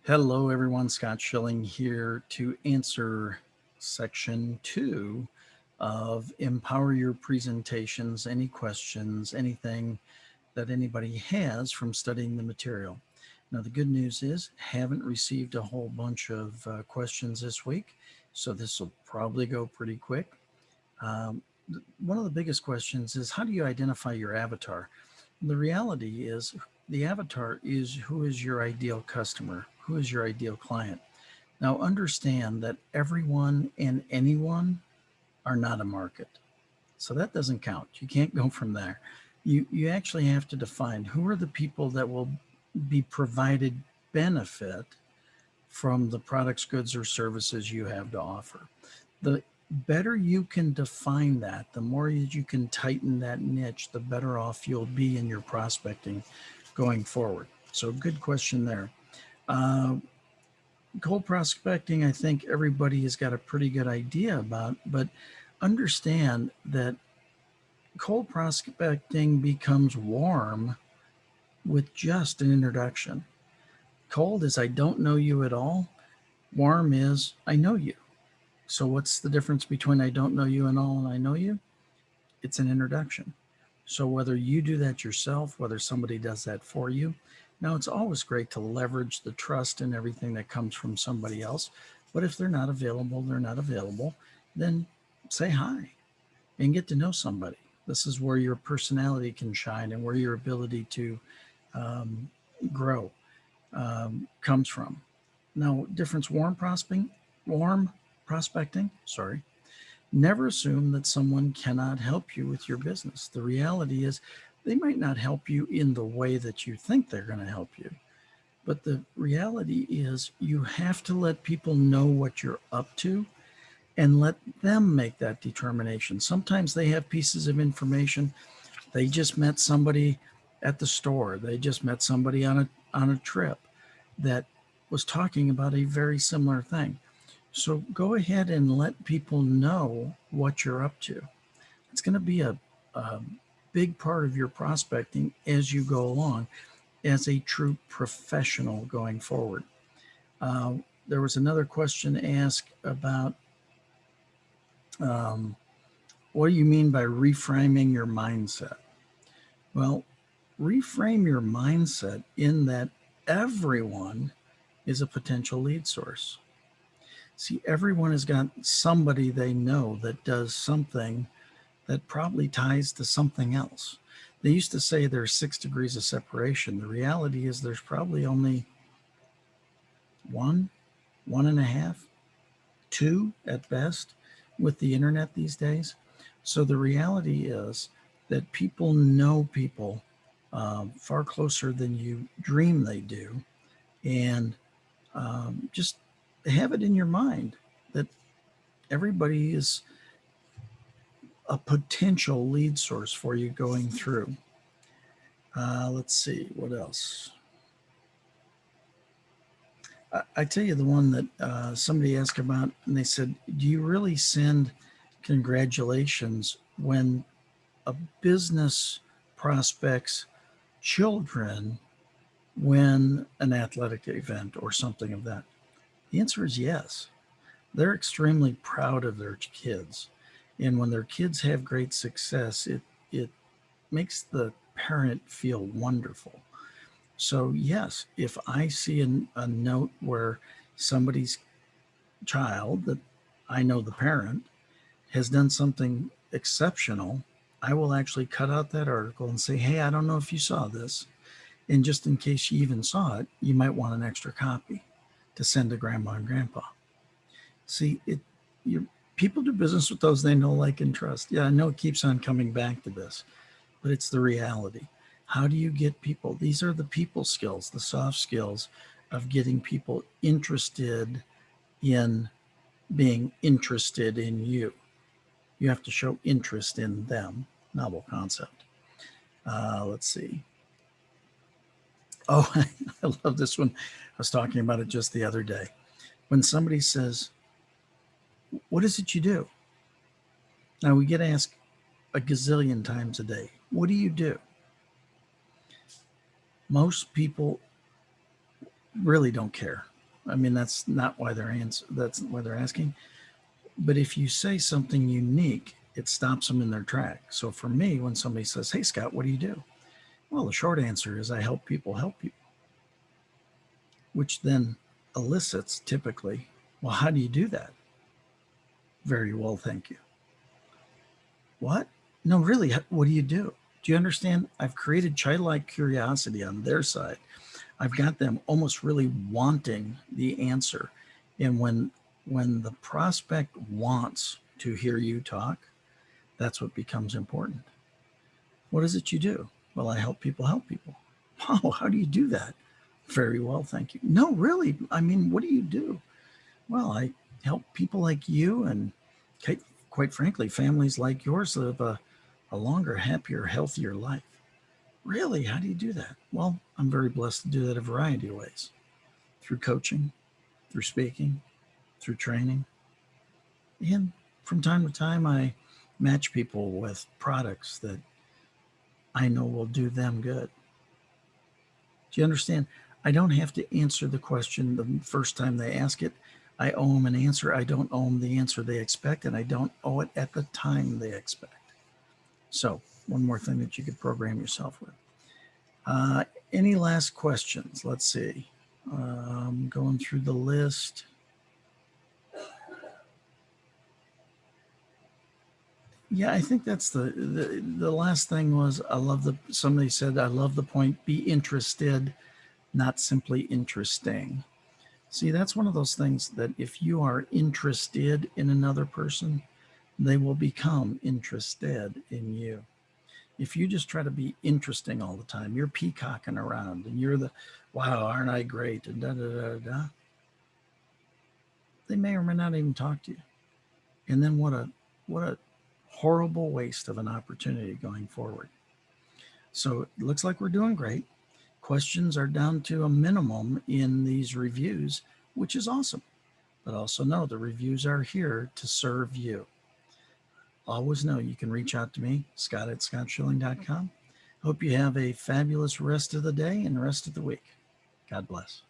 Hello, everyone. Scott Schilling here to answer section 2 of Empower Your Presentations. Any questions, anything that anybody has from studying the material. Now, the good news is, haven't received a whole bunch of questions this week, so this will probably go pretty quick. One of the biggest questions is, how do you identify your avatar? The reality is, the avatar is who is your ideal customer, who is your ideal client. Now, understand that everyone and anyone are not a market. So that doesn't count. You can't go from there. You actually have to define who are the people that will be provided benefit from the products, goods, or services you have to offer. The better you can define that, the more you can tighten that niche, the better off you'll be in your prospecting going forward. So, good question there. Uh, Cold prospecting, I think everybody has got a pretty good idea about, but understand that cold prospecting becomes warm with just an introduction. Cold is I don't know you at all. Warm is I know you. So, what's the difference between I don't know you and all and I know you? It's an introduction. So, whether you do that yourself, whether somebody does that for you, now it's always great to leverage the trust and everything that comes from somebody else. But if they're not available, they're not available, then say hi and get to know somebody. This is where your personality can shine and where your ability to um, grow comes from. Now, difference warm prospecting, sorry. Never assume that someone cannot help you with your business. The reality is they might not help you in the way that you think they're going to help you. But the reality is you have to let people know what you're up to and let them make that determination. Sometimes they have pieces of information. They just met somebody at the store. They just met somebody on a trip that was talking about a very similar thing. So go ahead and let people know what you're up to. It's going to be a big part of your prospecting as you go along as a true professional going forward. Uh, there was another question asked about um, what do you mean by reframing your mindset? Well, reframe your mindset in that everyone is a potential lead source. See, everyone has got somebody they know that does something that probably ties to something else. They used to say there's 6 degrees of separation. The reality is there's probably only one, one and a half, two at best with the internet these days. So the reality is that people know people far closer than you dream they do. And just have it in your mind that everybody is a potential lead source for you going through. Let's see, what else? I tell you the one that somebody asked about, and they said, do you really send congratulations when a business prospects children win an athletic event or something of that? The answer is yes. They're extremely proud of their kids. And when their kids have great success, it makes the parent feel wonderful. So, yes, if I see a note where somebody's child that I know the parent has done something exceptional, I will actually cut out that article and say, hey, I don't know if you saw this. And just in case you even saw it, you might want an extra copy to send to grandma and grandpa. See, you people do business with those they know, like, and trust. Yeah, I know it keeps on coming back to this, but it's the reality. How do you get people? These are the people skills, the soft skills of getting people interested in being interested in you. You have to show interest in them. Novel concept. Let's see. Oh, I love this one. I was talking about it just the other day. When somebody says, what is it you do? Now, we get asked a gazillion times a day, what do you do? Most people really don't care. I mean, that's not why that's why they're asking. But if you say something unique, it stops them in their track. So for me, when somebody says, "Hey Scott, what do you do?" Well, the short answer is I help people, which then elicits typically, well, how do you do that? Very well, thank you. What? No, really, what do you do? Do you understand? I've created childlike curiosity on their side. I've got them almost really wanting the answer. And when the prospect wants to hear you talk, that's what becomes important. What is it you do? Well, I help people help people. Oh, how do you do that? Very well, thank you. No, really. I mean, what do you do? Well, I help people like you and quite frankly, families like yours live a longer, happier, healthier life. Really? How do you do that? Well, I'm very blessed to do that a variety of ways through coaching, through speaking, through training. And from time to time, I match people with products that I know will do them good. Do you understand? I don't have to answer the question the first time they ask it. I owe them an answer. I don't owe them the answer they expect, and I don't owe it at the time they expect. So, one more thing that you could program yourself with. Any last questions? Let's see. Going through the list. Yeah, I think that's the last thing was I love the somebody said I love the point be interested, not simply interesting. See, that's one of those things that if you are interested in another person, they will become interested in you. If you just try to be interesting all the time, you're peacocking around and you're the wow, aren't I great? And da da da da. They may or may not even talk to you. And then what a horrible waste of an opportunity going forward. So it looks like we're doing great. Questions are down to a minimum in these reviews, which is awesome. But also know the reviews are here to serve you. Always know you can reach out to me, Scott at scottschilling.com. Hope you have a fabulous rest of the day and rest of the week. God bless.